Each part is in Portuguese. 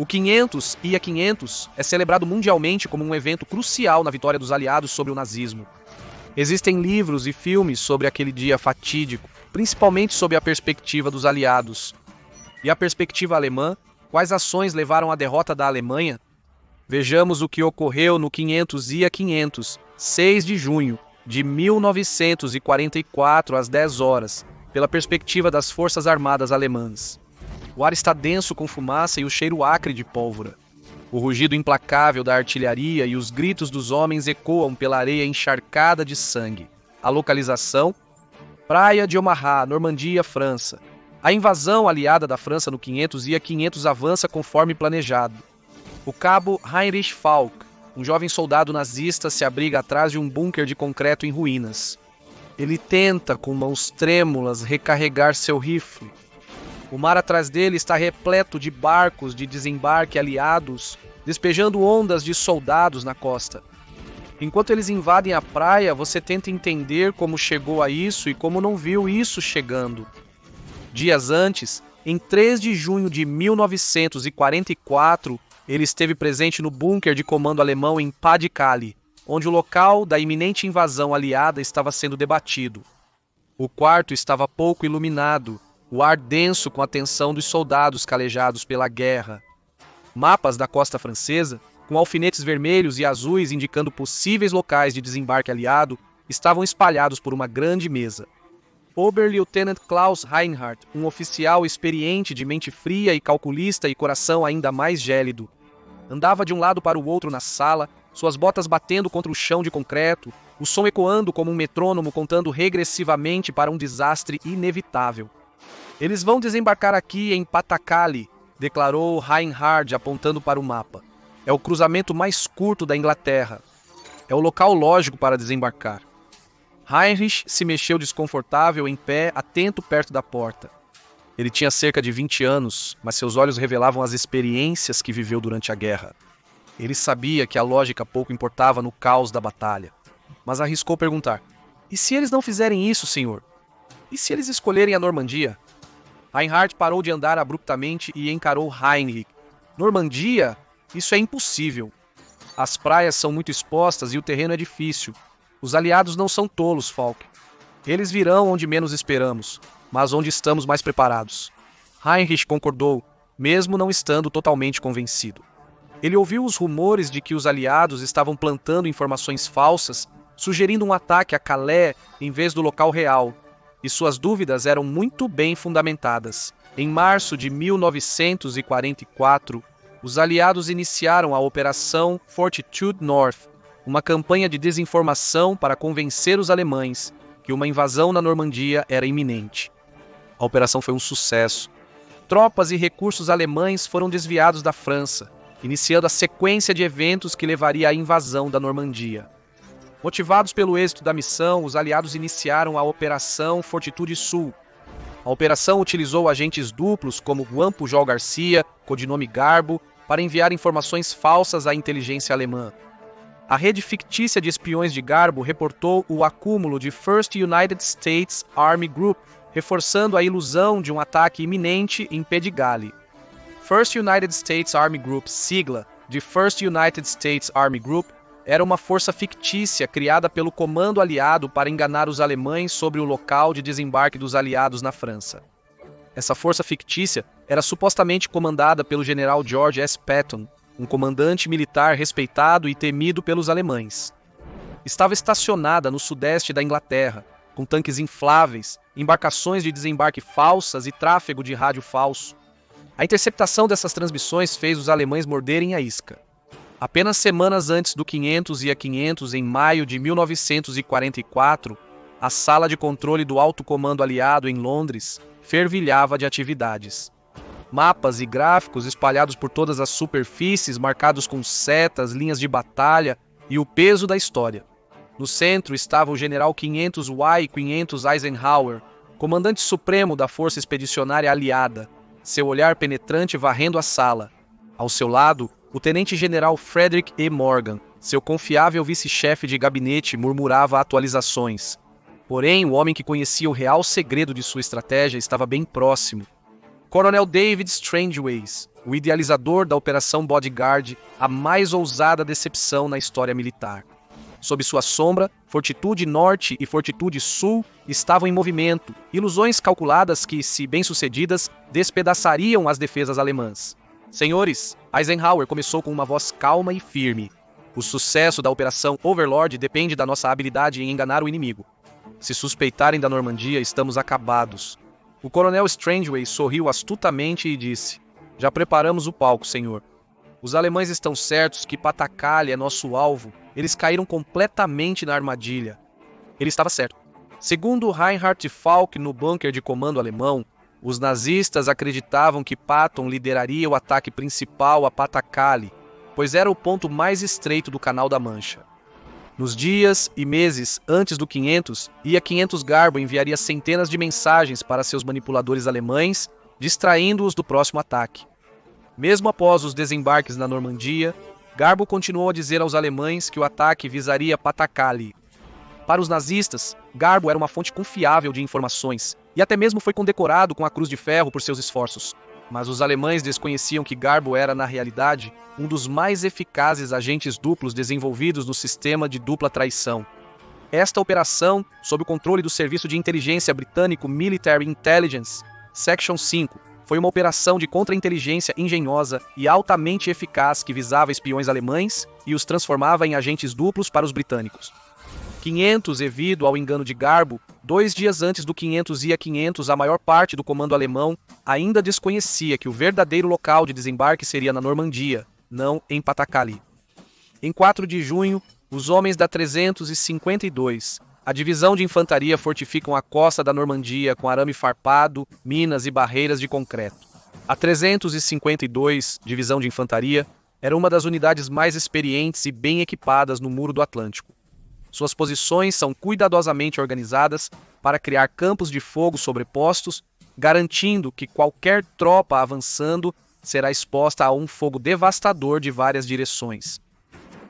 O 500 IA 500 é celebrado mundialmente como um evento crucial na vitória dos aliados sobre o nazismo. Existem livros e filmes sobre aquele dia fatídico, principalmente sob a perspectiva dos aliados. E a perspectiva alemã, quais ações levaram à derrota da Alemanha? Vejamos o que ocorreu no 500 IA 500, 6 de junho de 1944 às 10 horas, pela perspectiva das Forças Armadas Alemãs. O ar está denso com fumaça e o cheiro acre de pólvora. O rugido implacável da artilharia e os gritos dos homens ecoam pela areia encharcada de sangue. A localização? Praia de Omaha, Normandia, França. A invasão aliada da França no 500 IA 500 avança conforme planejado. O cabo Heinrich Falk, um jovem soldado nazista, se abriga atrás de um bunker de concreto em ruínas. Ele tenta, com mãos trêmulas, recarregar seu rifle. O mar atrás dele está repleto de barcos de desembarque aliados, despejando ondas de soldados na costa. Enquanto eles invadem a praia, você tenta entender como chegou a isso e como não viu isso chegando. Dias antes, em 3 de junho de 1944, ele esteve presente no bunker de comando alemão em Pas-de-Calais, onde o local da iminente invasão aliada estava sendo debatido. O quarto estava pouco iluminado, o ar denso com a tensão dos soldados calejados pela guerra. Mapas da costa francesa, com alfinetes vermelhos e azuis indicando possíveis locais de desembarque aliado, estavam espalhados por uma grande mesa. Oberleutnant Klaus Reinhardt, um oficial experiente de mente fria e calculista e coração ainda mais gélido, andava de um lado para o outro na sala, suas botas batendo contra o chão de concreto, o som ecoando como um metrônomo contando regressivamente para um desastre inevitável. Eles vão desembarcar aqui em Pas-de-Calais, declarou Reinhardt apontando para o mapa. É o cruzamento mais curto da Inglaterra. É o local lógico para desembarcar. Heinrich se mexeu desconfortável em pé, atento perto da porta. Ele tinha cerca de 20 anos, mas seus olhos revelavam as experiências que viveu durante a guerra. Ele sabia que a lógica pouco importava no caos da batalha, mas arriscou perguntar: "E se eles não fizerem isso, senhor? E se eles escolherem a Normandia?" Reinhardt parou de andar abruptamente e encarou Heinrich. "Normandia? Isso é impossível. As praias são muito expostas e o terreno é difícil. Os aliados não são tolos, Falk. Eles virão onde menos esperamos, mas onde estamos mais preparados." Heinrich concordou, mesmo não estando totalmente convencido. Ele ouviu os rumores de que os aliados estavam plantando informações falsas, sugerindo um ataque a Calais em vez do local real, e suas dúvidas eram muito bem fundamentadas. Em março de 1944, os aliados iniciaram a Operação Fortitude North, uma campanha de desinformação para convencer os alemães que uma invasão na Normandia era iminente. A operação foi um sucesso. Tropas e recursos alemães foram desviados da França, iniciando a sequência de eventos que levaria à invasão da Normandia. Motivados pelo êxito da missão, os aliados iniciaram a Operação Fortitude Sul. A operação utilizou agentes duplos como Juan Pujol Garcia, codinome Garbo, para enviar informações falsas à inteligência alemã. A rede fictícia de espiões de Garbo reportou o acúmulo de First United States Army Group, reforçando a ilusão de um ataque iminente em Pas-de-Calais. First United States Army Group, sigla de First United States Army Group, era uma força fictícia criada pelo comando aliado para enganar os alemães sobre o local de desembarque dos aliados na França. Essa força fictícia era supostamente comandada pelo general George S. Patton, um comandante militar respeitado e temido pelos alemães. Estava estacionada no sudeste da Inglaterra, com tanques infláveis, embarcações de desembarque falsas e tráfego de rádio falso. A interceptação dessas transmissões fez os alemães morderem a isca. Apenas semanas antes do 500 IA 500, em maio de 1944, a sala de controle do Alto Comando Aliado em Londres fervilhava de atividades. Mapas e gráficos espalhados por todas as superfícies, marcados com setas, linhas de batalha e o peso da história. No centro estava o general 500 Y 500 Eisenhower, comandante supremo da Força Expedicionária Aliada, seu olhar penetrante varrendo a sala. Ao seu lado, o tenente-general Frederick E. Morgan, seu confiável vice-chefe de gabinete, murmurava atualizações. Porém, o homem que conhecia o real segredo de sua estratégia estava bem próximo. Coronel David Strangeways, o idealizador da Operação Bodyguard, a mais ousada decepção na história militar. Sob sua sombra, Fortitude Norte e Fortitude Sul estavam em movimento, ilusões calculadas que, se bem-sucedidas, despedaçariam as defesas alemãs. Senhores, Eisenhower começou com uma voz calma e firme. O sucesso da Operação Overlord depende da nossa habilidade em enganar o inimigo. Se suspeitarem da Normandia, estamos acabados. O coronel Strangeway sorriu astutamente e disse: Já preparamos o palco, senhor. Os alemães estão certos que Patakali é nosso alvo. Eles caíram completamente na armadilha. Ele estava certo. Segundo Reinhard Falk no bunker de comando alemão, os nazistas acreditavam que Patton lideraria o ataque principal a Patakali, pois era o ponto mais estreito do Canal da Mancha. Nos dias e meses antes do 500, IA 500 Garbo enviaria centenas de mensagens para seus manipuladores alemães, distraindo-os do próximo ataque. Mesmo após os desembarques na Normandia, Garbo continuou a dizer aos alemães que o ataque visaria Patakali. Para os nazistas, Garbo era uma fonte confiável de informações e até mesmo foi condecorado com a Cruz de Ferro por seus esforços. Mas os alemães desconheciam que Garbo era, na realidade, um dos mais eficazes agentes duplos desenvolvidos no sistema de dupla traição. Esta operação, sob o controle do Serviço de Inteligência Britânico Military Intelligence, Section 5, foi uma operação de contra-inteligência engenhosa e altamente eficaz que visava espiões alemães e os transformava em agentes duplos para os britânicos. 500, devido ao engano de Garbo, 2 dias antes do 500 IA 500, a maior parte do comando alemão ainda desconhecia que o verdadeiro local de desembarque seria na Normandia, não em Patakali. Em 4 de junho, os homens da 352, a divisão de infantaria, fortificam a costa da Normandia com arame farpado, minas e barreiras de concreto. A 352, divisão de infantaria, era uma das unidades mais experientes e bem equipadas no Muro do Atlântico. Suas posições são cuidadosamente organizadas para criar campos de fogo sobrepostos, garantindo que qualquer tropa avançando será exposta a um fogo devastador de várias direções.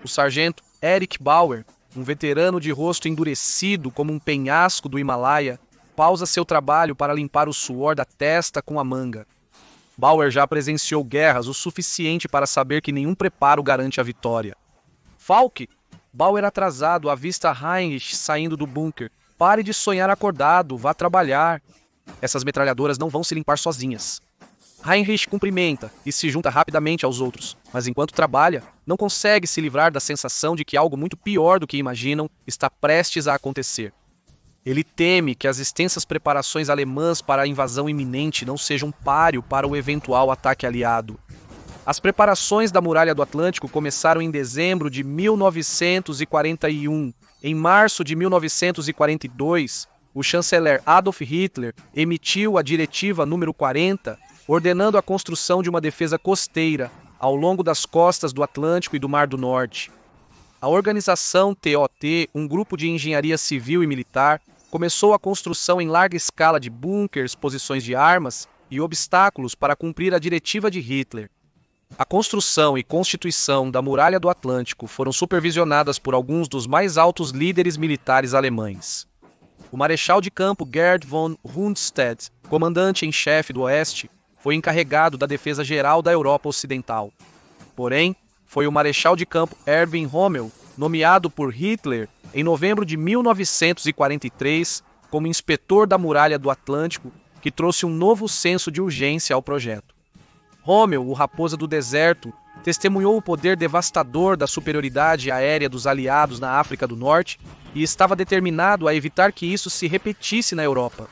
O sargento Eric Bauer, um veterano de rosto endurecido como um penhasco do Himalaia, pausa seu trabalho para limpar o suor da testa com a manga. Bauer já presenciou guerras o suficiente para saber que nenhum preparo garante a vitória. Falk! Bauer atrasado avista Heinrich saindo do bunker. Pare de sonhar acordado, vá trabalhar. Essas metralhadoras não vão se limpar sozinhas. Heinrich cumprimenta e se junta rapidamente aos outros, mas enquanto trabalha, não consegue se livrar da sensação de que algo muito pior do que imaginam está prestes a acontecer. Ele teme que as extensas preparações alemãs para a invasão iminente não sejam páreo para o eventual ataque aliado. As preparações da Muralha do Atlântico começaram em dezembro de 1941. Em março de 1942, o chanceler Adolf Hitler emitiu a Diretiva número 40, ordenando a construção de uma defesa costeira ao longo das costas do Atlântico e do Mar do Norte. A organização TOT, um grupo de engenharia civil e militar, começou a construção em larga escala de bunkers, posições de armas e obstáculos para cumprir a diretiva de Hitler. A construção e constituição da Muralha do Atlântico foram supervisionadas por alguns dos mais altos líderes militares alemães. O marechal de campo Gerd von Rundstedt, comandante em chefe do Oeste, foi encarregado da defesa geral da Europa Ocidental. Porém, foi o marechal de campo Erwin Rommel, nomeado por Hitler em novembro de 1943 como inspetor da Muralha do Atlântico, que trouxe um novo senso de urgência ao projeto. Rommel, o Raposa do Deserto, testemunhou o poder devastador da superioridade aérea dos aliados na África do Norte e estava determinado a evitar que isso se repetisse na Europa.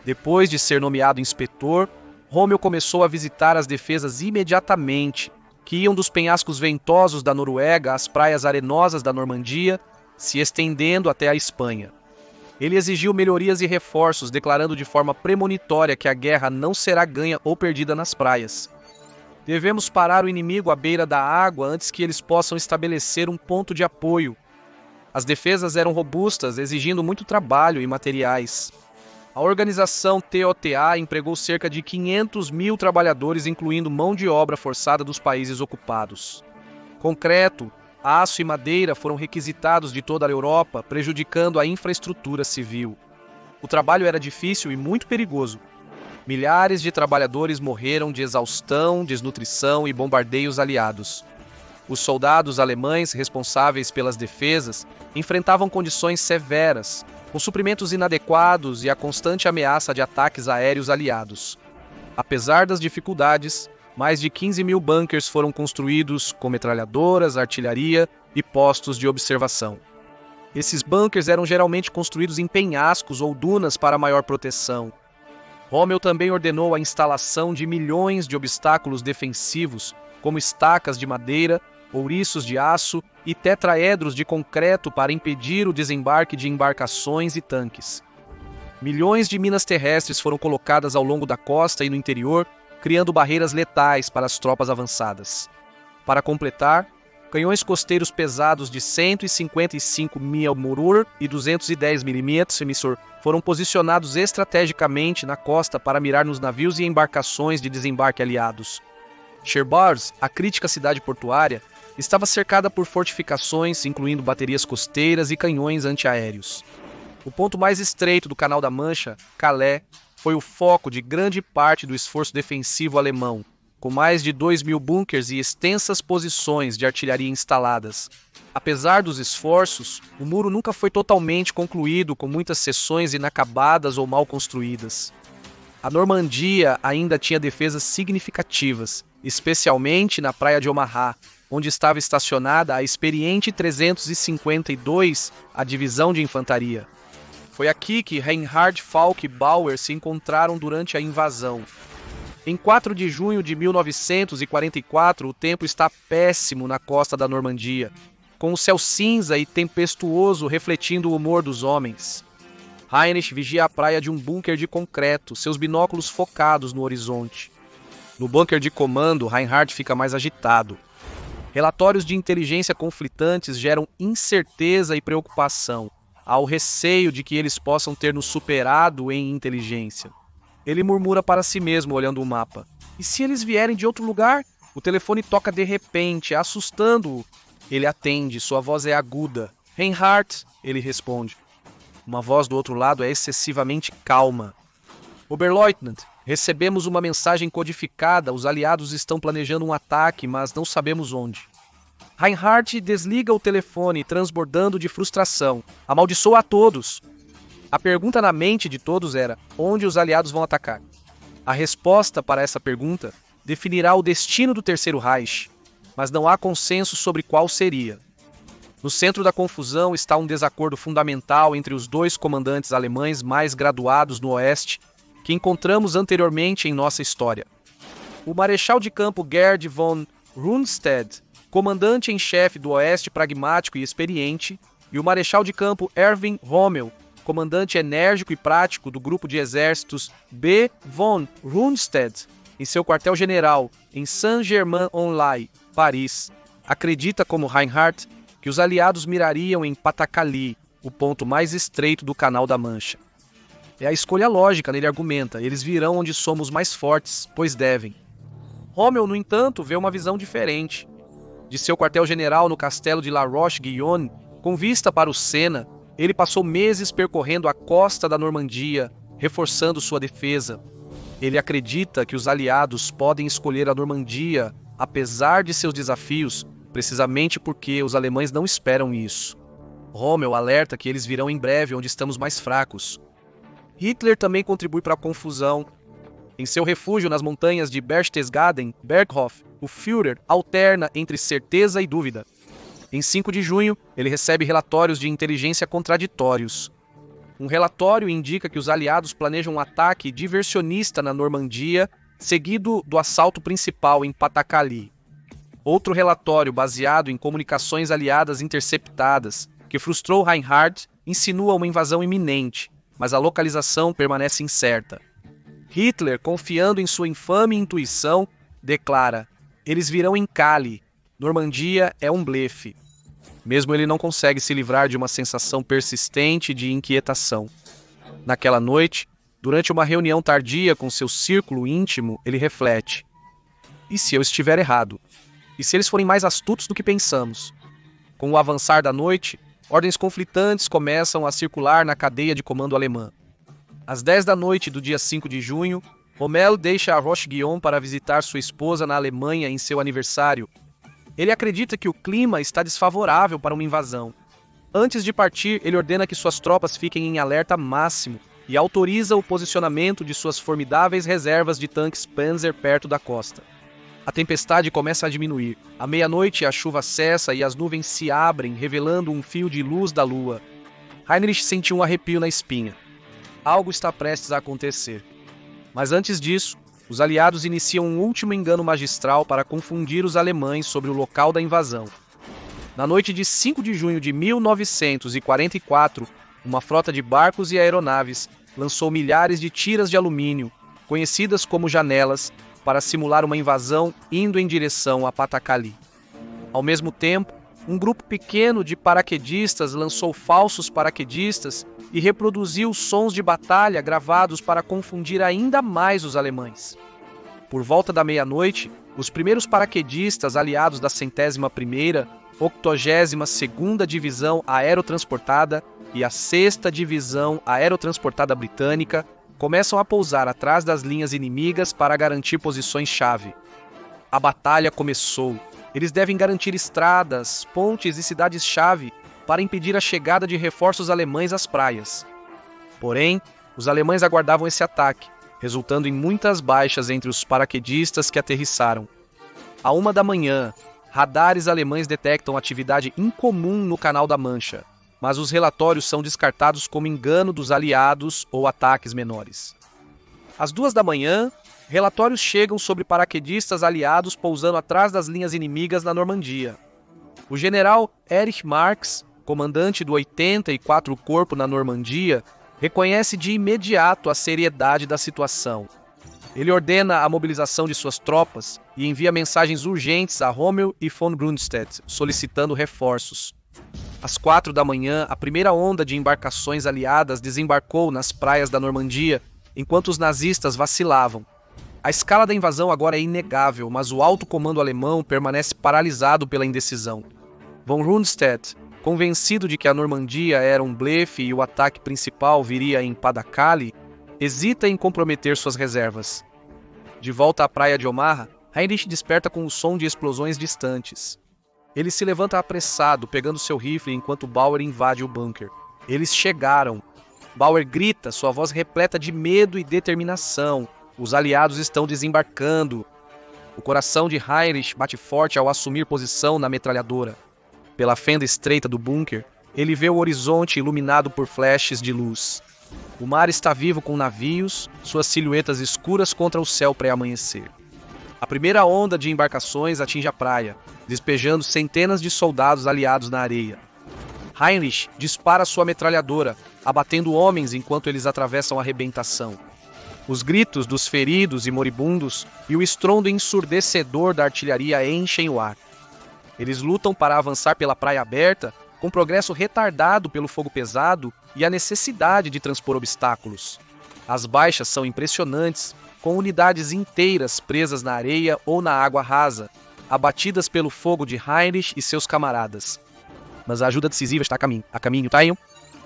Depois de ser nomeado inspetor, Rommel começou a visitar as defesas imediatamente, que iam dos penhascos ventosos da Noruega às praias arenosas da Normandia, se estendendo até a Espanha. Ele exigiu melhorias e reforços, declarando de forma premonitória que a guerra não será ganha ou perdida nas praias. Devemos parar o inimigo à beira da água antes que eles possam estabelecer um ponto de apoio. As defesas eram robustas, exigindo muito trabalho e materiais. A organização TOTA empregou cerca de 500 mil trabalhadores, incluindo mão de obra forçada dos países ocupados. Concreto, aço e madeira foram requisitados de toda a Europa, prejudicando a infraestrutura civil. O trabalho era difícil e muito perigoso. Milhares de trabalhadores morreram de exaustão, desnutrição e bombardeios aliados. Os soldados alemães responsáveis pelas defesas enfrentavam condições severas, com suprimentos inadequados e a constante ameaça de ataques aéreos aliados. Apesar das dificuldades, mais de 15 mil bunkers foram construídos com metralhadoras, artilharia e postos de observação. Esses bunkers eram geralmente construídos em penhascos ou dunas para maior proteção. Rommel também ordenou a instalação de milhões de obstáculos defensivos, como estacas de madeira, ouriços de aço e tetraedros de concreto para impedir o desembarque de embarcações e tanques. Milhões de minas terrestres foram colocadas ao longo da costa e no interior, criando barreiras letais para as tropas avançadas. Para completar, canhões costeiros pesados de 155 mm e 210 mm emissor foram posicionados estrategicamente na costa para mirar nos navios e embarcações de desembarque aliados. Cherbourg, a crítica cidade portuária, estava cercada por fortificações, incluindo baterias costeiras e canhões antiaéreos. O ponto mais estreito do Canal da Mancha, Calais, foi o foco de grande parte do esforço defensivo alemão, com mais de 2.000 bunkers e extensas posições de artilharia instaladas. Apesar dos esforços, o muro nunca foi totalmente concluído, com muitas seções inacabadas ou mal construídas. A Normandia ainda tinha defesas significativas, especialmente na praia de Omaha, onde estava estacionada a experiente 352, a divisão de infantaria. Foi aqui que Reinhard Falk e Bauer se encontraram durante a invasão. Em 4 de junho de 1944, o tempo está péssimo na costa da Normandia, com o céu cinza e tempestuoso refletindo o humor dos homens. Heinrich vigia a praia de um bunker de concreto, seus binóculos focados no horizonte. No bunker de comando, Reinhard fica mais agitado. Relatórios de inteligência conflitantes geram incerteza e preocupação, ao receio de que eles possam ter nos superado em inteligência. Ele murmura para si mesmo, olhando o mapa. E se eles vierem de outro lugar? O telefone toca de repente, assustando-o. Ele atende, sua voz é aguda. Reinhard, ele responde. Uma voz do outro lado é excessivamente calma. Oberleutnant, recebemos uma mensagem codificada. Os aliados estão planejando um ataque, mas não sabemos onde. Reinhard desliga o telefone, transbordando de frustração. Amaldiçoa a todos. A pergunta na mente de todos era: onde os aliados vão atacar? A resposta para essa pergunta definirá o destino do Terceiro Reich, mas não há consenso sobre qual seria. No centro da confusão está um desacordo fundamental entre os dois comandantes alemães mais graduados no Oeste que encontramos anteriormente em nossa história. O marechal de campo Gerd von Rundstedt, comandante em chefe do Oeste pragmático e experiente, e o marechal de campo Erwin Rommel, comandante enérgico e prático do grupo de exércitos B. von Rundstedt, em seu quartel-general em Saint-Germain-en-Laye, Paris, acredita, como Reinhard, que os aliados mirariam em Patakali, o ponto mais estreito do Canal da Mancha. É a escolha lógica, ele argumenta, eles virão onde somos mais fortes, pois devem. Rommel, no entanto, vê uma visão diferente. De seu quartel-general no castelo de La Roche-Guyon, com vista para o Sena, ele passou meses percorrendo a costa da Normandia, reforçando sua defesa. Ele acredita que os aliados podem escolher a Normandia, apesar de seus desafios, precisamente porque os alemães não esperam isso. Rommel alerta que eles virão em breve onde estamos mais fracos. Hitler também contribui para a confusão. Em seu refúgio nas montanhas de Berchtesgaden, Berghof, o Führer alterna entre certeza e dúvida. Em 5 de junho, ele recebe relatórios de inteligência contraditórios. Um relatório indica que os aliados planejam um ataque diversionista na Normandia, seguido do assalto principal em Patakali. Outro relatório, baseado em comunicações aliadas interceptadas, que frustrou Reinhard, insinua uma invasão iminente, mas a localização permanece incerta. Hitler, confiando em sua infame intuição, declara: eles virão em Cali. Normandia é um blefe. Mesmo ele não consegue se livrar de uma sensação persistente de inquietação. Naquela noite, durante uma reunião tardia com seu círculo íntimo, ele reflete: e se eu estiver errado? E se eles forem mais astutos do que pensamos? Com o avançar da noite, ordens conflitantes começam a circular na cadeia de comando alemã. Às 10 da noite do dia 5 de junho, Rommel deixa a Roche-Guyon para visitar sua esposa na Alemanha em seu aniversário. Ele acredita que o clima está desfavorável para uma invasão. Antes de partir, ele ordena que suas tropas fiquem em alerta máximo e autoriza o posicionamento de suas formidáveis reservas de tanques Panzer perto da costa. A tempestade começa a diminuir. À meia-noite, a chuva cessa e as nuvens se abrem, revelando um fio de luz da lua. Heinrich sentiu um arrepio na espinha. Algo está prestes a acontecer. Mas antes disso, os aliados iniciam um último engano magistral para confundir os alemães sobre o local da invasão. Na noite de 5 de junho de 1944, uma frota de barcos e aeronaves lançou milhares de tiras de alumínio, conhecidas como janelas, para simular uma invasão indo em direção a Patakali. Ao mesmo tempo, um grupo pequeno de paraquedistas lançou falsos paraquedistas e reproduziu sons de batalha gravados para confundir ainda mais os alemães. Por volta da meia-noite, os primeiros paraquedistas aliados da 101ª, 82ª Divisão Aerotransportada e a 6ª Divisão Aerotransportada Britânica começam a pousar atrás das linhas inimigas para garantir posições-chave. A batalha começou. Eles devem garantir estradas, pontes e cidades-chave para impedir a chegada de reforços alemães às praias. Porém, os alemães aguardavam esse ataque, resultando em muitas baixas entre os paraquedistas que aterrissaram. À 1 da manhã, radares alemães detectam atividade incomum no Canal da Mancha, mas os relatórios são descartados como engano dos aliados ou ataques menores. Às 2 da manhã, relatórios chegam sobre paraquedistas aliados pousando atrás das linhas inimigas na Normandia. O general Erich Marx, comandante do 84º Corpo na Normandia, reconhece de imediato a seriedade da situação. Ele ordena a mobilização de suas tropas e envia mensagens urgentes a Rommel e von Rundstedt, solicitando reforços. Às 4 da manhã, a primeira onda de embarcações aliadas desembarcou nas praias da Normandia, enquanto os nazistas vacilavam. A escala da invasão agora é inegável, mas o alto comando alemão permanece paralisado pela indecisão. Von Rundstedt, convencido de que a Normandia era um blefe e o ataque principal viria em Patakali, hesita em comprometer suas reservas. De volta à praia de Omaha, Heinrich desperta com o som de explosões distantes. Ele se levanta apressado, pegando seu rifle enquanto Bauer invade o bunker. Eles chegaram. Bauer grita, sua voz repleta de medo e determinação. Os aliados estão desembarcando. O coração de Heinrich bate forte ao assumir posição na metralhadora. Pela fenda estreita do bunker, ele vê o horizonte iluminado por flashes de luz. O mar está vivo com navios, suas silhuetas escuras contra o céu pré-amanhecer. A primeira onda de embarcações atinge a praia, despejando centenas de soldados aliados na areia. Heinrich dispara sua metralhadora, abatendo homens enquanto eles atravessam a arrebentação. Os gritos dos feridos e moribundos e o estrondo ensurdecedor da artilharia enchem o ar. Eles lutam para avançar pela praia aberta, com progresso retardado pelo fogo pesado e a necessidade de transpor obstáculos. As baixas são impressionantes, com unidades inteiras presas na areia ou na água rasa, abatidas pelo fogo de Heinrich e seus camaradas. Mas a ajuda decisiva está a caminho, Taion?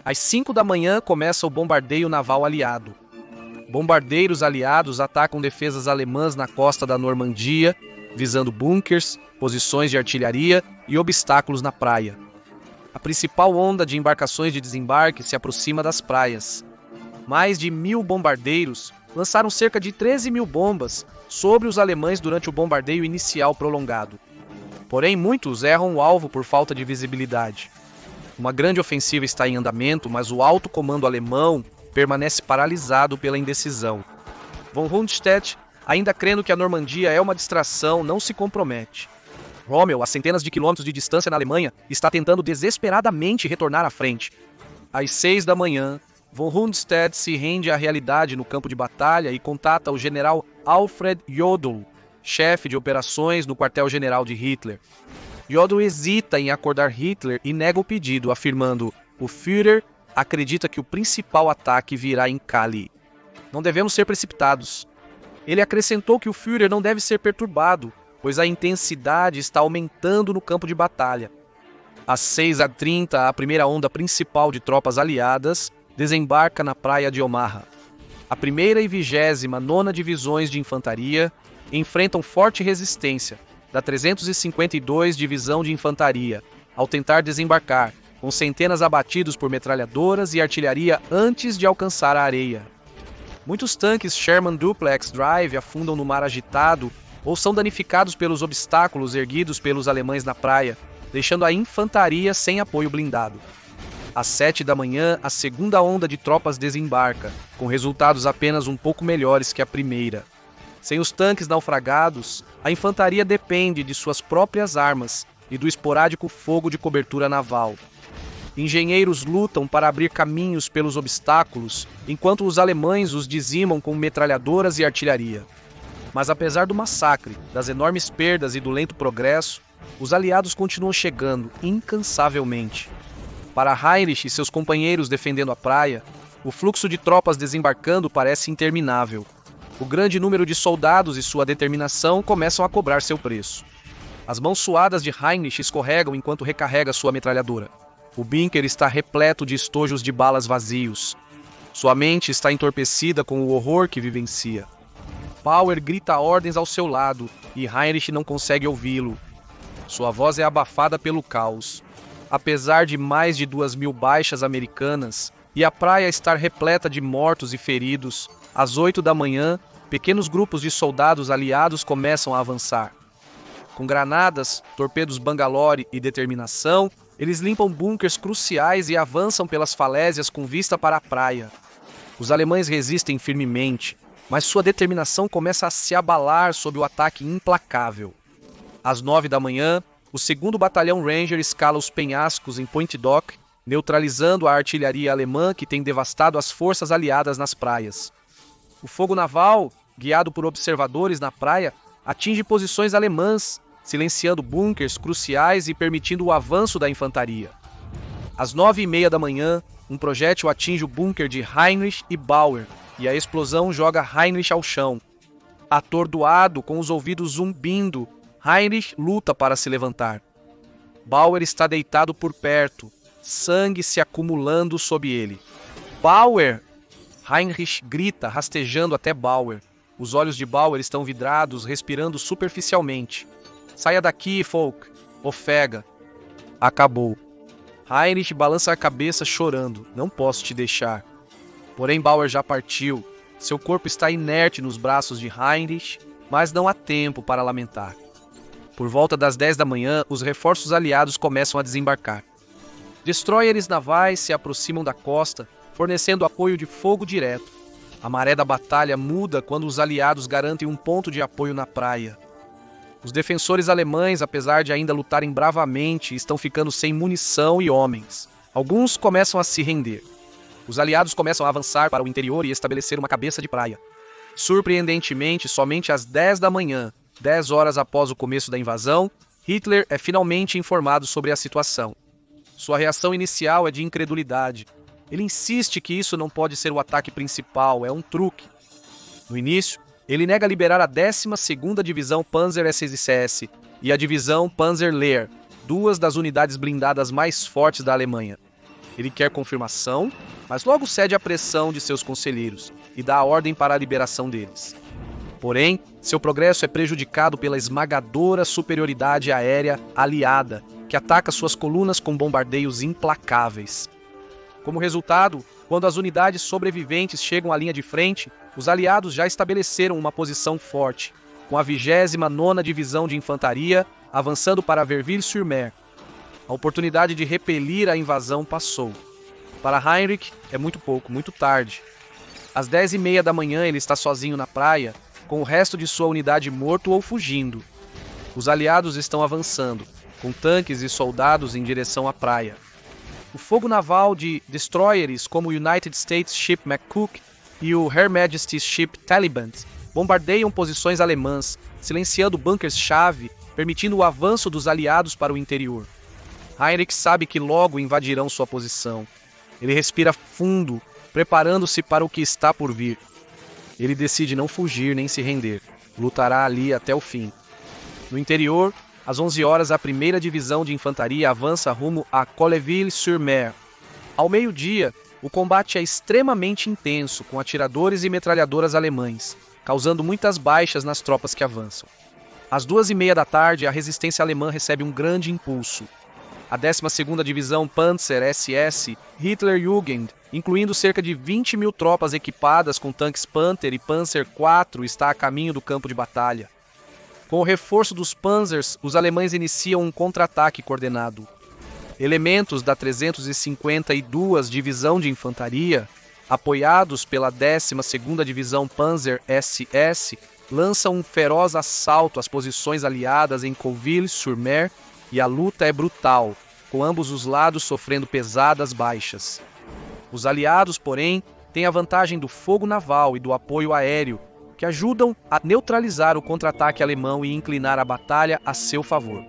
Às 5 da manhã começa o bombardeio naval aliado. Bombardeiros aliados atacam defesas alemãs na costa da Normandia, visando bunkers, posições de artilharia e obstáculos na praia. A principal onda de embarcações de desembarque se aproxima das praias. Mais de 1.000 bombardeiros lançaram cerca de 13.000 bombas sobre os alemães durante o bombardeio inicial prolongado. Porém, muitos erram o alvo por falta de visibilidade. Uma grande ofensiva está em andamento, mas o alto comando alemão permanece paralisado pela indecisão. Von Rundstedt, ainda crendo que a Normandia é uma distração, não se compromete. Rommel, a centenas de quilômetros de distância na Alemanha, está tentando desesperadamente retornar à frente. Às 6 da manhã, Von Rundstedt se rende à realidade no campo de batalha e contata o general Alfred Jodl, chefe de operações no quartel-general de Hitler. Jodl hesita em acordar Hitler e nega o pedido, afirmando: "O Führer acredita que o principal ataque virá em Cali. Não devemos ser precipitados." Ele acrescentou que o Führer não deve ser perturbado, pois a intensidade está aumentando no campo de batalha. Às 6h30, a primeira onda principal de tropas aliadas desembarca na praia de Omaha. A A 1ª e 29ª Divisões de Infantaria enfrentam forte resistência da 352 Divisão de Infantaria ao tentar desembarcar, com centenas abatidos por metralhadoras e artilharia antes de alcançar a areia. Muitos tanques Sherman Duplex Drive afundam no mar agitado ou são danificados pelos obstáculos erguidos pelos alemães na praia, deixando a infantaria sem apoio blindado. Às 7 da manhã, a segunda onda de tropas desembarca, com resultados apenas um pouco melhores que a primeira. Sem os tanques naufragados, a infantaria depende de suas próprias armas e do esporádico fogo de cobertura naval. Engenheiros lutam para abrir caminhos pelos obstáculos, enquanto os alemães os dizimam com metralhadoras e artilharia. Mas apesar do massacre, das enormes perdas e do lento progresso, os aliados continuam chegando incansavelmente. Para Heinrich e seus companheiros defendendo a praia, o fluxo de tropas desembarcando parece interminável. O grande número de soldados e sua determinação começam a cobrar seu preço. As mãos suadas de Heinrich escorregam enquanto recarrega sua metralhadora. O bunker está repleto de estojos de balas vazios. Sua mente está entorpecida com o horror que vivencia. Bauer grita ordens ao seu lado e Heinrich não consegue ouvi-lo. Sua voz é abafada pelo caos. Apesar de mais de 2.000 baixas americanas e a praia estar repleta de mortos e feridos, às 8 da manhã, pequenos grupos de soldados aliados começam a avançar. Com granadas, torpedos Bangalore e determinação, eles limpam bunkers cruciais e avançam pelas falésias com vista para a praia. Os alemães resistem firmemente, mas sua determinação começa a se abalar sob o ataque implacável. Às 9 da manhã, o 2º Batalhão Ranger escala os penhascos em Point Dock, neutralizando a artilharia alemã que tem devastado as forças aliadas nas praias. O fogo naval, guiado por observadores na praia, atinge posições alemãs, silenciando bunkers cruciais e permitindo o avanço da infantaria. Às 9h30 da manhã, um projétil atinge o bunker de Heinrich e Bauer, e a explosão joga Heinrich ao chão. Atordoado, com os ouvidos zumbindo, Heinrich luta para se levantar. Bauer está deitado por perto, sangue se acumulando sob ele. Bauer! Heinrich grita, rastejando até Bauer. Os olhos de Bauer estão vidrados, respirando superficialmente. Saia daqui, Folk! Ofega! Acabou. Heinrich balança a cabeça chorando. Não posso te deixar. Porém, Bauer já partiu. Seu corpo está inerte nos braços de Heinrich, mas não há tempo para lamentar. Por volta das 10 da manhã, os reforços aliados começam a desembarcar. Destroyers navais se aproximam da costa, fornecendo apoio de fogo direto. A maré da batalha muda quando os aliados garantem um ponto de apoio na praia. Os defensores alemães, apesar de ainda lutarem bravamente, estão ficando sem munição e homens. Alguns começam a se render. Os aliados começam a avançar para o interior e estabelecer uma cabeça de praia. Surpreendentemente, somente às 10 da manhã, 10 horas após o começo da invasão, Hitler é finalmente informado sobre a situação. Sua reação inicial é de incredulidade. Ele insiste que isso não pode ser o ataque principal, é um truque. No início, ele nega liberar a 12ª Divisão Panzer SS e a Divisão Panzer Lehr, 2 das unidades blindadas mais fortes da Alemanha. Ele quer confirmação, mas logo cede à pressão de seus conselheiros e dá a ordem para a liberação deles. Porém, seu progresso é prejudicado pela esmagadora superioridade aérea aliada, que ataca suas colunas com bombardeios implacáveis. Como resultado, quando as unidades sobreviventes chegam à linha de frente, os aliados já estabeleceram uma posição forte, com a 29ª Divisão de Infantaria avançando para Verville-sur-Mer. A oportunidade de repelir a invasão passou. Para Heinrich, é muito pouco, muito tarde. Às 10h30 da manhã ele está sozinho na praia, com o resto de sua unidade morto ou fugindo. Os aliados estão avançando, com tanques e soldados em direção à praia. O fogo naval de destroyers como o United States Ship McCook e o Her Majesty's Ship Taliban bombardeiam posições alemãs, silenciando bunkers-chave, permitindo o avanço dos aliados para o interior. Heinrich sabe que logo invadirão sua posição. Ele respira fundo, preparando-se para o que está por vir. Ele decide não fugir nem se render. Lutará ali até o fim. No interior, às 11 horas, a 1ª Divisão de Infantaria avança rumo a Colleville-sur-Mer. Ao meio-dia, O combate é extremamente intenso, com atiradores e metralhadoras alemães, causando muitas baixas nas tropas que avançam. Às 2h30 da tarde, a resistência alemã recebe um grande impulso. A 12ª Divisão Panzer SS Hitlerjugend, incluindo cerca de 20.000 tropas equipadas com tanques Panther e Panzer IV, está a caminho do campo de batalha. Com o reforço dos Panzers, os alemães iniciam um contra-ataque coordenado. Elementos da 352ª Divisão de Infantaria, apoiados pela 12ª Divisão Panzer SS, lançam um feroz assalto às posições aliadas em Cauville-sur-Mer e a luta é brutal, com ambos os lados sofrendo pesadas baixas. Os aliados, porém, têm a vantagem do fogo naval e do apoio aéreo, que ajudam a neutralizar o contra-ataque alemão e inclinar a batalha a seu favor.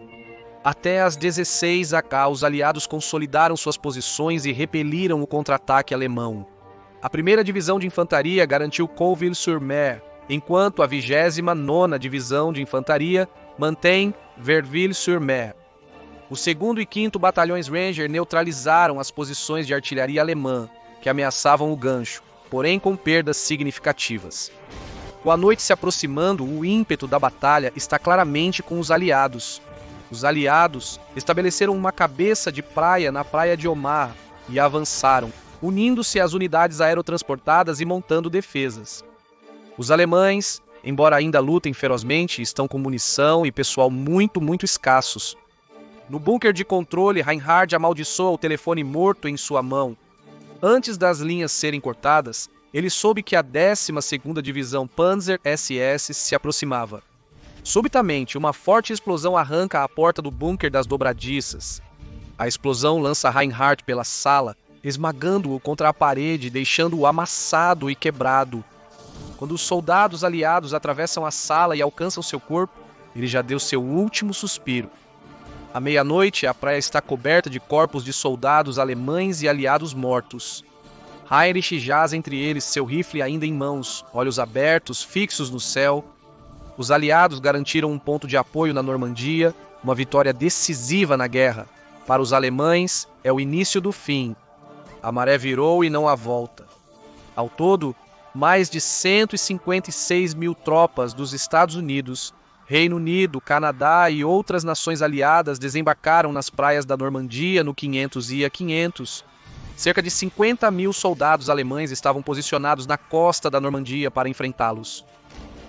Até às 16h, os aliados consolidaram suas posições e repeliram o contra-ataque alemão. A 1ª Divisão de Infantaria garantiu Cauville-sur-Mer, enquanto a 29ª Divisão de Infantaria mantém Verville-sur-Mer. O 2º e 5º Batalhões Ranger neutralizaram as posições de artilharia alemã, que ameaçavam o gancho, porém com perdas significativas. Com a noite se aproximando, o ímpeto da batalha está claramente com os aliados. Os aliados estabeleceram uma cabeça de praia na praia de Omar e avançaram, unindo-se às unidades aerotransportadas e montando defesas. Os alemães, embora ainda lutem ferozmente, estão com munição e pessoal muito escassos. No bunker de controle, Reinhard amaldiçoa o telefone morto em sua mão. Antes das linhas serem cortadas, ele soube que a 12ª Divisão Panzer SS se aproximava. Subitamente, uma forte explosão arranca a porta do bunker das dobradiças. A explosão lança Reinhard pela sala, esmagando-o contra a parede, deixando-o amassado e quebrado. Quando os soldados aliados atravessam a sala e alcançam seu corpo, ele já deu seu último suspiro. À meia-noite, a praia está coberta de corpos de soldados alemães e aliados mortos. Heinrich jaz entre eles, seu rifle ainda em mãos, olhos abertos, fixos no céu. Os aliados garantiram um ponto de apoio na Normandia, uma vitória decisiva na guerra. Para os alemães, é o início do fim. A maré virou e não há volta. Ao todo, mais de 156.000 tropas dos Estados Unidos, Reino Unido, Canadá e outras nações aliadas desembarcaram nas praias da Normandia no 500 e A500. Cerca de 50.000 soldados alemães estavam posicionados na costa da Normandia para enfrentá-los.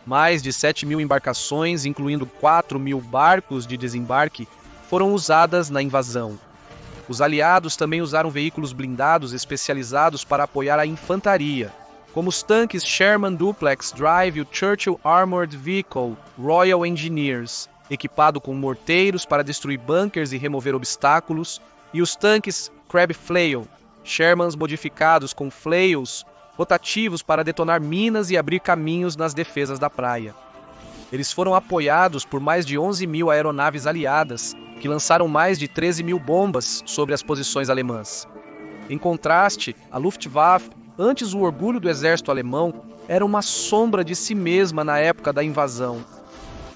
Mais de 7.000 embarcações, incluindo 4.000 barcos de desembarque, foram usadas na invasão. Os aliados também usaram veículos blindados especializados para apoiar a infantaria, como os tanques Sherman Duplex Drive e o Churchill Armored Vehicle Royal Engineers, equipado com morteiros para destruir bunkers e remover obstáculos, e os tanques Crab Flail, Shermans modificados com flails rotativos para detonar minas e abrir caminhos nas defesas da praia. Eles foram apoiados por mais de 11.000 aeronaves aliadas, que lançaram mais de 13.000 bombas sobre as posições alemãs. Em contraste, a Luftwaffe, antes o orgulho do exército alemão, era uma sombra de si mesma na época da invasão.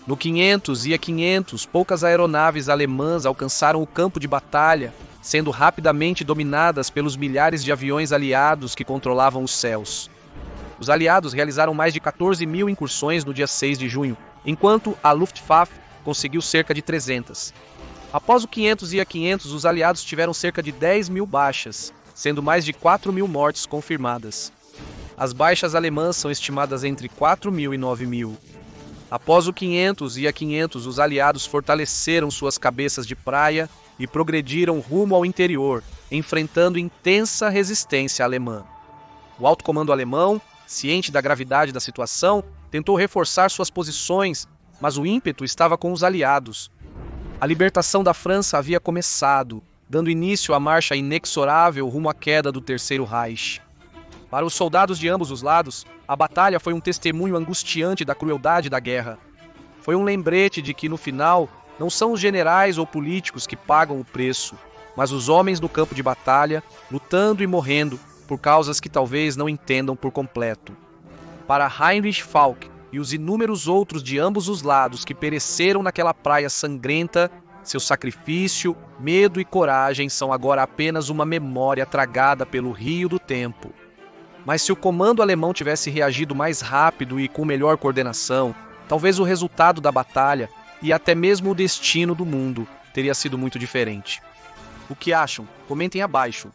No 500 e A500, poucas aeronaves alemãs alcançaram o campo de batalha, sendo rapidamente dominadas pelos milhares de aviões aliados que controlavam os céus. Os aliados realizaram mais de 14.000 incursões no dia 6 de junho, enquanto a Luftwaffe conseguiu cerca de 300. Após o 500 e A500, os aliados tiveram cerca de 10.000 baixas, sendo mais de 4.000 mortes confirmadas. As baixas alemãs são estimadas entre 4.000 e 9.000. Após o 500 e A500, os aliados fortaleceram suas cabeças de praia e progrediram rumo ao interior, enfrentando intensa resistência alemã. O alto comando alemão, ciente da gravidade da situação, tentou reforçar suas posições, mas o ímpeto estava com os aliados. A libertação da França havia começado, dando início à marcha inexorável rumo à queda do Terceiro Reich. Para os soldados de ambos os lados, a batalha foi um testemunho angustiante da crueldade da guerra. Foi um lembrete de que, no final, não são os generais ou políticos que pagam o preço, mas os homens no campo de batalha, lutando e morrendo por causas que talvez não entendam por completo. Para Heinrich Falk e os inúmeros outros de ambos os lados que pereceram naquela praia sangrenta, Seu sacrifício, medo e coragem são agora apenas uma memória tragada pelo rio do tempo. Mas se o comando alemão tivesse reagido mais rápido e com melhor coordenação, talvez o resultado da batalha e até mesmo o destino do mundo teria sido muito diferente. O que acham? Comentem abaixo.